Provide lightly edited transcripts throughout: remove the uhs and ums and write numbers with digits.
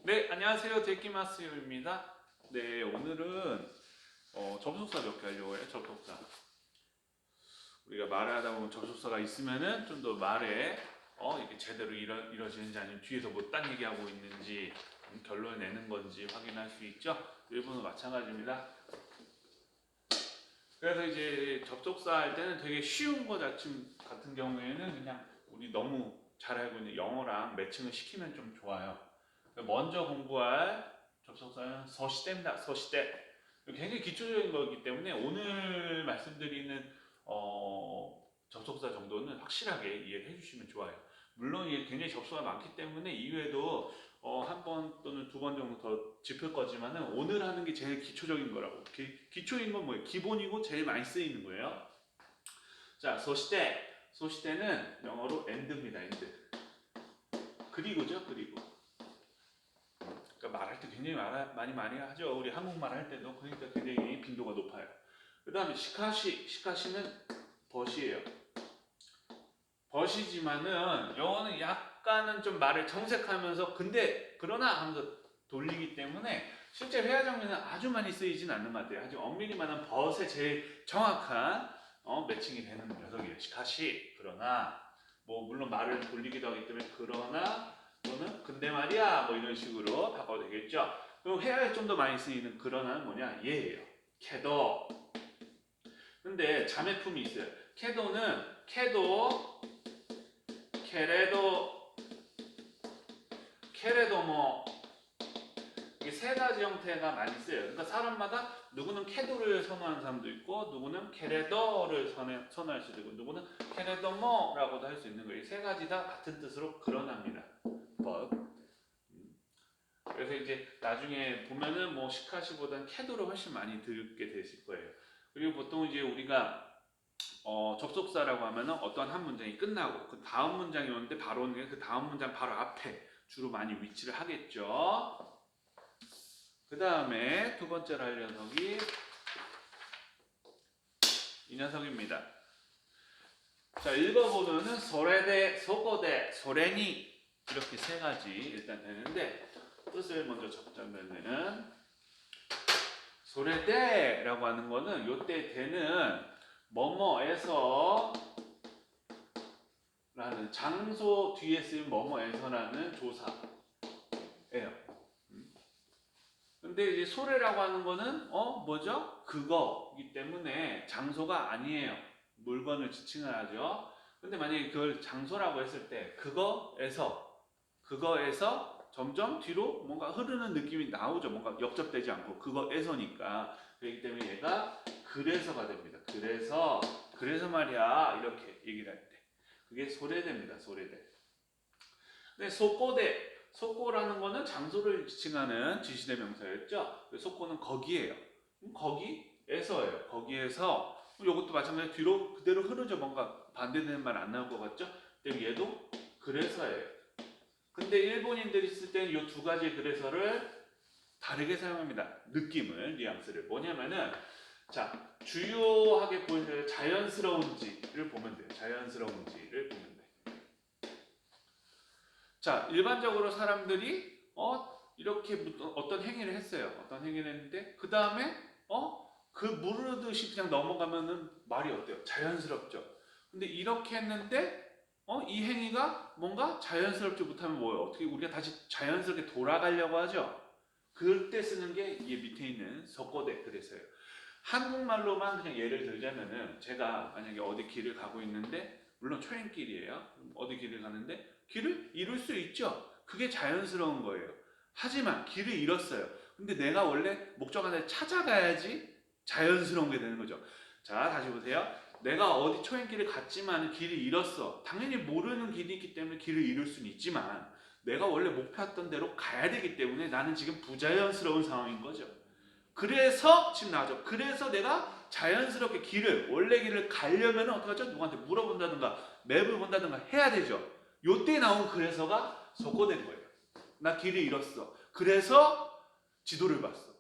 네, 안녕하세요. 데키마스요입니다. 네, 오늘은 접속사 몇 개 하려고 해요. 접속사. 우리가 말을 하다 보면 접속사가 있으면은 좀 더 말에 이게 제대로 이루어지는지 아니면 뒤에서 뭐 딴 얘기하고 있는지 결론을 내는 건지 확인할 수 있죠. 일본은 마찬가지입니다. 그래서 이제 접속사 할 때는 되게 쉬운 거 같은 경우에는 그냥 우리 너무 잘 알고 있는 영어랑 매칭을 시키면 좀 좋아요. 먼저 공부할 접속사는 서시대입니다. 서시대. 굉장히 기초적인 거기 때문에 오늘 말씀드리는 접속사 정도는 확실하게 이해를 해주시면 좋아요. 물론 이게 굉장히 접속사가 많기 때문에 이외에도 한 번 또는 두 번 정도 더 짚을 거지만은 오늘 하는 게 제일 기초적인 거라고. 기초인 건 뭐예요? 기본이고 제일 많이 쓰이는 거예요. 자, 소시대. 소시대는 영어로 end입니다. end. 그리고죠, 그리고. 그러니까 말할 때 굉장히 많이 하죠. 우리 한국말 할 때도 그러니까 굉장히 빈도가 높아요. 그 다음에 시카시는 벗이에요. 벗이지만은 영어는 약간은 좀 말을 정색하면서 근데 그러나 하면서 돌리기 때문에 실제 회화 장면은 아주 많이 쓰이진 않는 것 같아요. 아주 엄밀히만한 벗의 제일 정확한 매칭이 되는 녀석이에요. 시카시 그러나 뭐 물론 말을 돌리기도 하기 때문에 그러나 또는 근데 말이야 뭐 이런 식으로 바꿔도 되겠죠. 그럼 회화에 좀 더 많이 쓰이는 그러나는 뭐냐 얘예요. 캐더. 근데 자매품이 있어요. 캐도는 캐도 케레도 케레도모 이게 세 가지 형태가 많이 쓰여요. 그러니까 사람마다 누구는 캐도를 선호하는 사람도 있고 누구는 케레더를 선호할 수도 있고 누구는 케레도모라고도 할 수 있는 거예요. 세 가지 다 같은 뜻으로 그러납니다. but 그래서 이제 나중에 보면은 뭐 시카시보다는 캐도를 훨씬 많이 듣게 되실 거예요. 그리고 보통 이제 우리가 접속사라고 하면은 어떤 한 문장이 끝나고 그 다음 문장이 오는데 바로 오는 게 그 다음 문장 바로 앞에 주로 많이 위치를 하겠죠. 그 다음에 두 번째로 할 녀석이 이 녀석입니다. 자, 읽어보면은 소레데, 소고데, 소레니 이렇게 세 가지 일단 되는데 뜻을 먼저 적자면은 소레데라고 하는 거는 요때 되는 뭐뭐에서 라는 장소 뒤에 쓰인 뭐뭐에서라는 조사예요. 근데 이제 소래라고 하는 거는 뭐죠? 그거이기 때문에 장소가 아니에요. 물건을 지칭을 하죠. 근데 만약에 그걸 장소라고 했을 때 그거에서 점점 뒤로 뭔가 흐르는 느낌이 나오죠. 뭔가 역접되지 않고 그거에서니까 그렇기 때문에 얘가 그래서가 됩니다. 그래서 말이야 이렇게 얘기를 할 때 그게 소래됩니다. 소래대. 근데 속고라는 거는 장소를 지칭하는 지시대 명사였죠. 속고는 거기에요. 거기에서예요. 거기에서 이것도 마찬가지로 뒤로 그대로 흐르죠. 뭔가 반대되는 말 안 나올 것 같죠? 근데 얘도 그래서예요. 근데 일본인들이 쓸 때는 이 두 가지 그래서를 다르게 사용합니다. 느낌을, 뉘앙스를. 뭐냐면은 자 주요하게 보이는 자연스러운지를 보면 돼요. 자연스러운지를 보면 돼요. 자, 일반적으로 사람들이 이렇게 어떤 행위를 했어요. 어떤 행위를 했는데 그 다음에 그 무르듯이 그냥 넘어가면은 말이 어때요? 자연스럽죠. 근데 이렇게 했는데 이 행위가 뭔가 자연스럽지 못하면 뭐예요? 어떻게 우리가 다시 자연스럽게 돌아가려고 하죠. 그럴 때 쓰는 게 이 밑에 있는 석고대 그래서요. 한국말로만 그냥 예를 들자면은 제가 만약에 어디 길을 가고 있는데 물론 초행길이에요. 어디 길을 가는데 길을 잃을 수 있죠. 그게 자연스러운 거예요. 하지만 길을 잃었어요. 근데 내가 원래 목적지를 찾아가야지 자연스러운 게 되는 거죠. 자, 다시 보세요. 내가 어디 초행길을 갔지만 길을 잃었어. 당연히 모르는 길이 있기 때문에 길을 잃을 수는 있지만 내가 원래 목표했던 대로 가야 되기 때문에 나는 지금 부자연스러운 상황인 거죠. 그래서 지금 나죠. 그래서 내가 자연스럽게 원래 길을 가려면 어떡하죠? 누구한테 물어본다든가 맵을 본다든가 해야 되죠. 요때 나온 그래서가 속고된 거예요. 나 길을 잃었어. 그래서 지도를 봤어.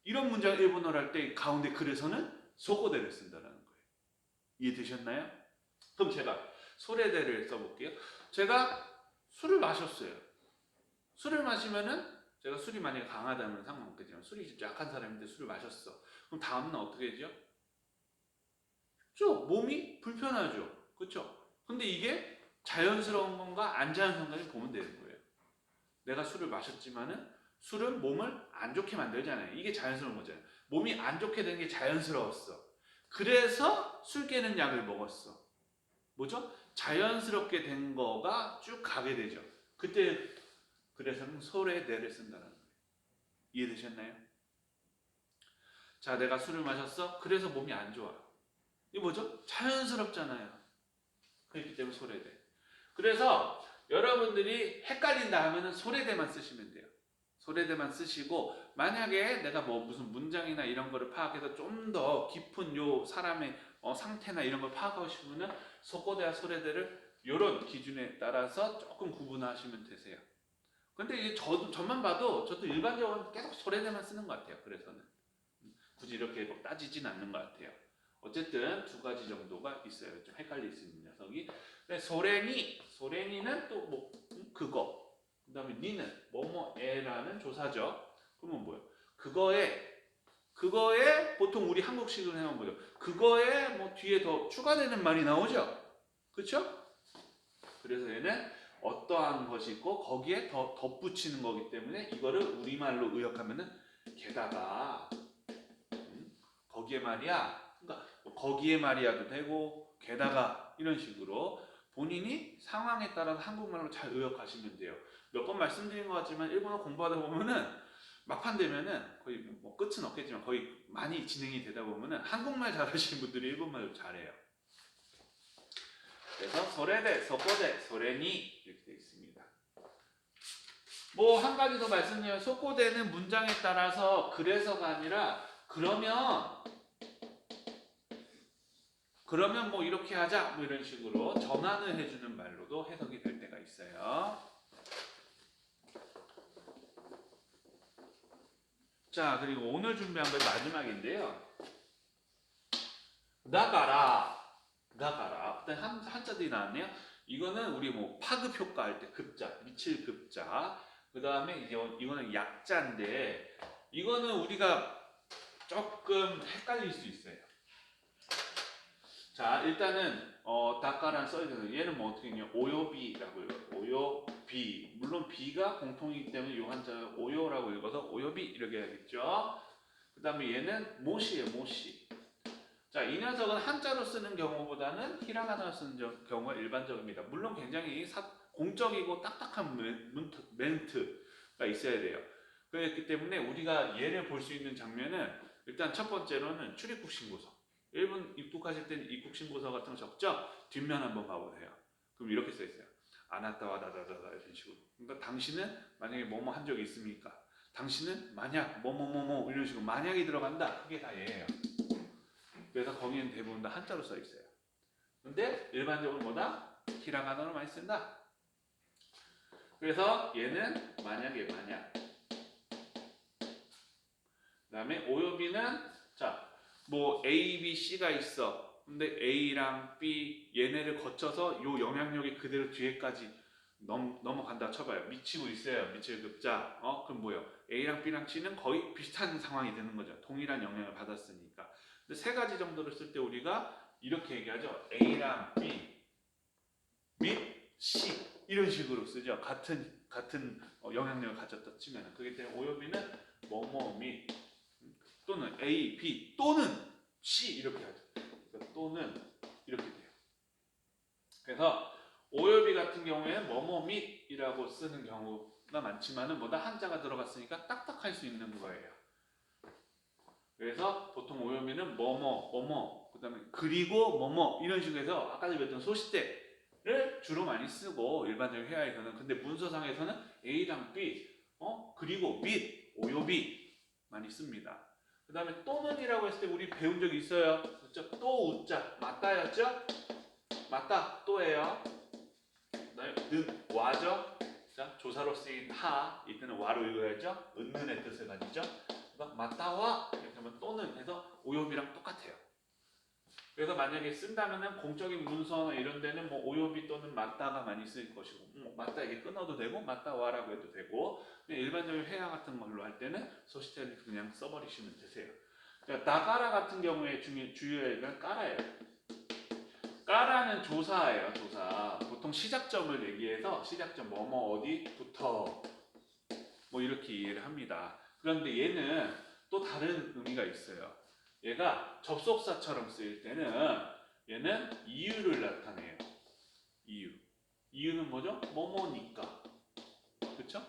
이런 문장 일본어를 할 때 가운데 그래서는 속고대를 쓴다는 거예요. 이해되셨나요? 그럼 제가 소래대를 써볼게요. 제가 술을 마셨어요. 술을 마시면은 제가 술이 만약에 강하다면 상관없겠지만 술이 진짜 약한 사람인데 술을 마셨어. 그럼 다음날 어떻게 되죠? 몸이 불편하죠. 그렇죠? 근데 이게 자연스러운 건가 안 자연스러운 건지 보면 되는 거예요. 내가 술을 마셨지만은 술은 몸을 안 좋게 만들잖아요. 이게 자연스러운 거잖아요. 몸이 안 좋게 되는 게 자연스러웠어. 그래서 술 깨는 약을 먹었어. 뭐죠? 자연스럽게 된 거가 쭉 가게 되죠. 그때 그래서는 소래대를 쓴다는 거예요. 이해되셨나요? 자, 내가 술을 마셨어. 그래서 몸이 안 좋아. 이게 뭐죠? 자연스럽잖아요. 그렇기 때문에 소래대. 그래서 여러분들이 헷갈린다 하면은 소래대만 쓰시면 돼요. 소래대만 쓰시고 만약에 내가 뭐 무슨 문장이나 이런 거를 파악해서 좀 더 깊은 요 사람의 상태나 이런 걸 파악하고 싶으면 속고대와 소래대를 이런 기준에 따라서 조금 구분하시면 되세요. 근데 이게 저만 봐도 저도 일반적으로 계속 소래대만 쓰는 것 같아요. 그래서는 굳이 이렇게 뭐 따지진 않는 것 같아요. 어쨌든 두 가지 정도가 있어요. 좀 헷갈릴 수 있는 녀석이. 소래니는 또 뭐 그거. 그 다음에 니는 뭐뭐에라는 조사죠. 그러면 뭐예요? 그거에 보통 우리 한국식으로 해보면 뭐죠? 그거에 뭐 뒤에 더 추가되는 말이 나오죠. 그렇죠? 그래서 얘는 어떠한 것이 있고 거기에 더 덧붙이는 거기 때문에 이거를 우리말로 의역하면은 게다가 거기에 말이야. 그러니까 거기에 말이야도 되고 게다가 이런 식으로 본인이 상황에 따라서 한국말로 잘 의역하시면 돼요. 몇 번 말씀드린 것 같지만 일본어 공부하다 보면은 막판 되면은 거의 뭐 끝은 없겠지만 거의 많이 진행이 되다 보면은 한국말 잘하시는 분들이 일본말을 잘해요. 그래서 소래대, 소꼬대, 소래니 이렇게 되어 있습니다. 뭐 한 가지 더 말씀드리면 소꼬대는 문장에 따라서 그래서가 아니라 그러면 뭐 이렇게 하자 뭐 이런 식으로 전환을 해주는 말로도 해석이 될 때가 있어요. 자, 그리고 오늘 준비한 건 마지막인데요. 나가라 한자들이 나왔네요. 이거는 우리 뭐 파급 효과 할 때 급자, 미칠 급자. 그 다음에 이거는 약자인데 이거는 우리가 조금 헷갈릴 수 있어요. 자, 일단은 닭가란 써있는 얘는 뭐 어떻게 있냐? 오요비라고 읽어요. 오요비. 물론 비가 공통이기 때문에 요 한자 오요라고 읽어서 오요비 이렇게 해야겠죠. 그 다음에 얘는 모시예요. 모시. 자, 이 녀석은 한자로 쓰는 경우보다는 히라가나로 쓰는 경우가 일반적입니다. 물론 굉장히 공적이고 딱딱한 멘트가 있어야 돼요. 그렇기 때문에 우리가 얘를 볼 수 있는 장면은 일단 첫 번째로는 출입국 신고서. 일본 입국하실 때는 입국 신고서 같은 거 적죠? 뒷면 한번 봐보세요. 그럼 이렇게 써 있어요. 아나타와 다다다다 이런 식으로. 그러니까 당신은 만약에 뭐뭐 한 적이 있습니까? 당신은 만약 뭐뭐뭐뭐 이런 식으로 만약이 들어간다. 그게 다 얘예요. 그래서 거기는 대부분 다 한자로 써 있어요. 근데 일반적으로 뭐다? 히라가나로 많이 쓴다. 그래서 얘는 만약에 만약. 그 다음에 오요비는 자, 뭐 A, B, C가 있어. 근데 A랑 B 얘네를 거쳐서 요 영향력이 그대로 뒤에까지 넘어간다 쳐봐요. 미치고 있어요. 미칠 급자. 그럼 뭐예요? A랑 B랑 C는 거의 비슷한 상황이 되는 거죠. 동일한 영향을 받았으니까. 근데 세 가지 정도를 쓸 때 우리가 이렇게 얘기하죠. A랑 B 및 C 이런 식으로 쓰죠. 같은 영향력을 가졌다 치면 그렇기 때문에 오요비는 뭐뭐 및 또는 A, B 또는 C 이렇게 하죠. 그러니까 또는 이렇게 돼요. 그래서 오요비 같은 경우에는 뭐뭐 및이라고 쓰는 경우가 많지만은 뭐다 한자가 들어갔으니까 딱딱할 수 있는 거예요. 그래서 보통 오요비는 뭐뭐 그다음에 그리고 뭐뭐 이런 식으로 해서 아까 배웠던 소시대를 주로 많이 쓰고 일반적인 회화에서는 근데 문서상에서는 A랑 B 그리고 및 오요비 많이 씁니다. 그 다음에 또는이라고 했을 때 우리 배운 적이 있어요. 그렇죠? 또 웃자 맞다였죠? 맞다 또예요. 그다음에 는 와죠. 자 조사로 쓰인 하 이때는 와로 읽어야죠. 은는의 뜻을 가지죠. 맞다와 이렇게 하면 또는 해서 오요비랑 똑같아요. 그래서 만약에 쓴다면은 공적인 문서나 이런 데는 뭐 오요비 또는 맞다가 많이 쓰일 것이고, 맞다 이게 끊어도 되고 맞다 와라고 해도 되고, 그냥 일반적인 회화 같은 걸로 할 때는 소시텔 그냥 써버리시면 되세요. 그러니까 나가라 같은 경우에 주요해가 까라예요. 까라는 조사예요, 조사. 보통 시작점을 얘기해서 시작점 뭐뭐 어디부터 뭐 이렇게 이해를 합니다. 그런데 얘는 또 다른 의미가 있어요. 얘가 접속사처럼 쓰일 때는 얘는 이유를 나타내요. 이유. 이유는 뭐죠? 뭐뭐니까. 그쵸?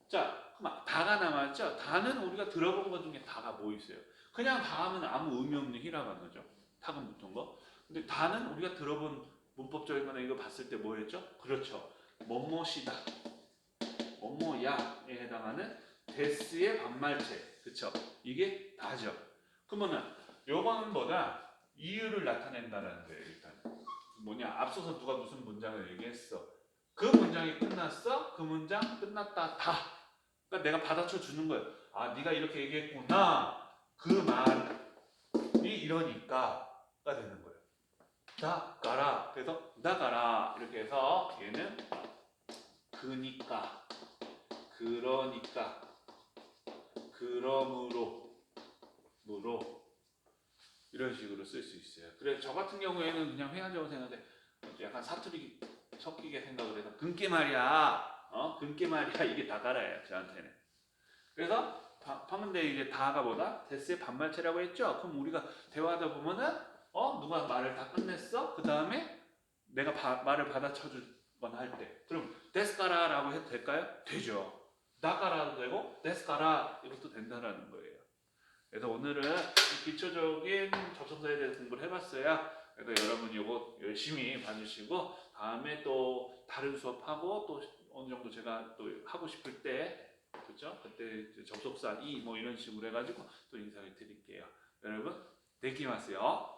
자, 그럼 다가 남았죠? 다는 우리가 들어본 것 중에 다가 뭐 있어요? 그냥 다 하면 아무 의미 없는 히라가나죠. 탁은 붙은 거. 근데 다는 우리가 들어본 문법적인 거나 이거 봤을 때 뭐였죠? 그렇죠. 뭐뭐시다. 뭐뭐야에 해당하는 데스의 반말체. 그쵸? 이게 다죠. 그러면은 요거는 뭐다? 이유를 나타낸다는 거예요. 일단 뭐냐? 앞서서 누가 무슨 문장을 얘기했어. 그 문장이 끝났어? 그 문장 끝났다. 다. 그러니까 내가 받아쳐 주는 거예요. 아, 네가 이렇게 얘기했구나. 그 말이 이러니까가 되는 거예요. 다 가라. 그래서 다 가라. 이렇게 해서 얘는 그니까, 그러니까, 그러므로, 이런 식으로 쓸 수 있어요. 그래서 저 같은 경우에는 그냥 회화적으로 생각해 약간 사투리 섞이게 생각을 해서 근게 말이야, 근게 말이야 이게 다 가라예요 저한테는. 그래서 방금 내 이제 다가 뭐다? 데스의 반말체라고 했죠. 그럼 우리가 대화하다 보면은 누가 말을 다 끝냈어? 그 다음에 내가 말을 받아쳐주건 할 때, 그럼 데스까라라고 해도 될까요? 되죠. 나까라도 되고 데스까라 이것도 된다라는 거예요. 그래서 오늘은 기초적인 접속사에 대해서 공부를 해봤어요. 그래서 여러분 이거 열심히 봐주시고 다음에 또 다른 수업하고 또 어느 정도 제가 또 하고 싶을 때, 그렇죠? 그때 접속사 이 뭐 이런 식으로 해가지고 또 인사를 드릴게요. 여러분, 내기마세요.